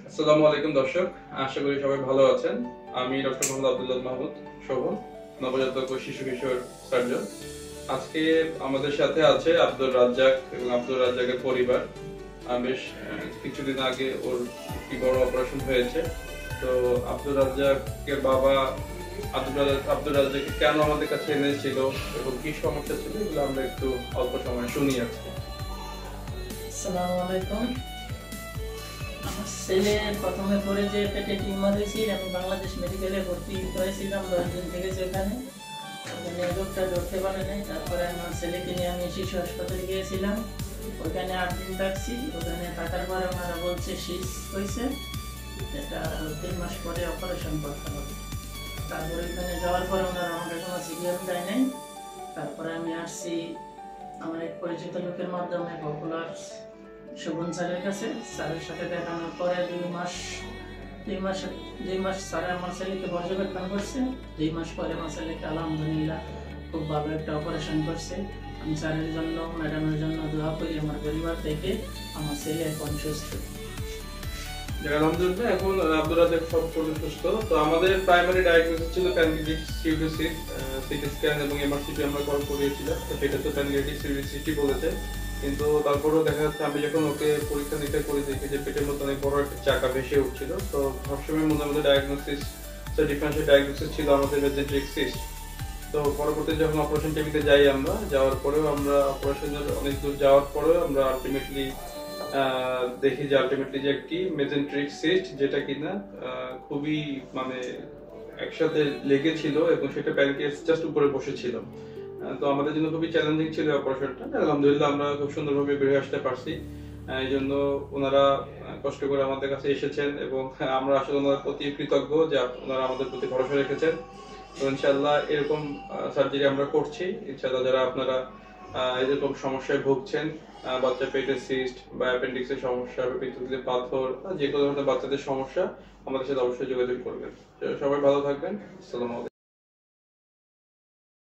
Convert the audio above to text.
আসসালামু আলাইকুম দর্শক, আশা করি সবাই ভালো আছেন। আমি ডক্টর মোহাম্মদ আব্দুল্লাহ মাহমুদ শোভন, নবজাতক ও শিশু কিশোর সার্জন। আজকে আমাদের সাথে আছে আব্দুর রাজ্জাক এবং আব্দুর রাজ্জাকের পরিবার। বেশ কিছুদিন আগে ওর একটি বড় অপারেশন হয়েছে। তো আব্দুর রাজ্জাকের বাবা আব্দুর রাজ্জাককে কেন আমাদের কাছে এনেছিল এবং কি সমস্যা ছিল এগুলো আমরা একটু অল্প সময় শুনি আজকে। আসসালামু আলাইকুম। আমার ছেলে প্রথমে পড়ে যে পেটে টিউমার হয়েছিল, আমি বাংলাদেশ মেডিকেলে ভর্তি হয়েছিলাম 10 দিন থেকে। ওখানে রোগটা ধরতে পারে নাই। তারপরে আমার ছেলেকে নিয়ে আমি শিশু হাসপাতালে গিয়েছিলাম। ওখানে 8 দিন থাকছি। ওখানে থাকার পরে ওনারা বলছে শীষ হয়েছে, এটা 3 মাস পরে অপারেশন করতে হবে। তারপরে ওখানে যাওয়ার পরে ওনারা আমাকে কোনো সিরিয়াল দেয় নাই। তারপরে আমি আসছি আমার এক পরিচিত লোকের মাধ্যমে পপুলার শোভন স্যারের কাছে। স্যারের সাথে দেখানোর পরে 2 মাস স্যারে আমার ছেলেকে পর্যবেক্ষণ করছে। 2 মাস পরে আমার ছেলেকে আলহামদুলিল্লাহ খুব ভালো একটা অপারেশন করছে। আমি স্যারের জন্য, ম্যাডামের জন্য দোয়া করি। আমার পরিবার থেকে আমার ছেলে এখন সুস্থ। আলহামদুলিল্লাহ, এখন আব্দুর রাজ্জাক সম্পূর্ণ সুস্থ। তো আমাদের প্রাইমারি ডায়াগনোসিস ছিল প্যানক্রিয়াটিক সিরোসিস, সিটি স্ক্যান এবং এমআরসিটি আমরা করিয়েছিলাম। তো সেটা তো প্যানক্রিয়াটিক সিরোসিসই বলেছে, কিন্তু তারপরেও দেখা যাচ্ছে আমি যখন ওকে পরীক্ষা নিরীক্ষা করে দেখি যে পেটের মধ্যে অনেক বড় একটা চাকা ভেসে উঠছিল। তো সবসময় মনে ডায়াগনোসিস, ডিফারেন্সিয়াল ডায়াগনোসিস ছিল আমাদের মেজেন্ট্রিক সিস্ট। তো পরবর্তী যখন অপারেশন টেবিলে যাই, আমরা যাওয়ার পরেও আমরা অপারেশনের অনেক দূর যাওয়ার পরেও আমরা আলটিমেটলি দেখি যে যে একটি মেজেন্ট্রিক সিস্ট, যেটা কিনা খুবই মানে একসাথে লেগেছিল এবং সেটা প্যানক্রিয়াস জাস্ট উপরে বসেছিল। তো আমাদের জন্য খুবই চ্যালেঞ্জিং ছিল অপারেশনটা। আলহামদুলিল্লাহ আমরা খুব সুন্দরভাবে বেরিয়ে আসতে পারছি। এই জন্য ওনারা কষ্ট করে আমাদের কাছে এসেছেন এবং আমরা আসলে ওনাদের প্রতি কৃতজ্ঞ যে ওনারা আমাদের প্রতি ভরসা রেখেছেন। তো ইনশাআল্লাহ এরকম সার্জারি আমরা করছি। ইনশাআল্লাহ যারা আপনারা এরকম সমস্যায় ভুগছেন, বাচ্চা পেটের সিস্ট বা অ্যাপেন্ডিক্সের সমস্যা বা পিত্তথলির পাথর বা যে কোনো ধরনের বাচ্চাদের সমস্যা, আমাদের সাথে অবশ্যই যোগাযোগ করবেন। সবাই ভালো থাকবেন। আসসালামু আলাইকুম।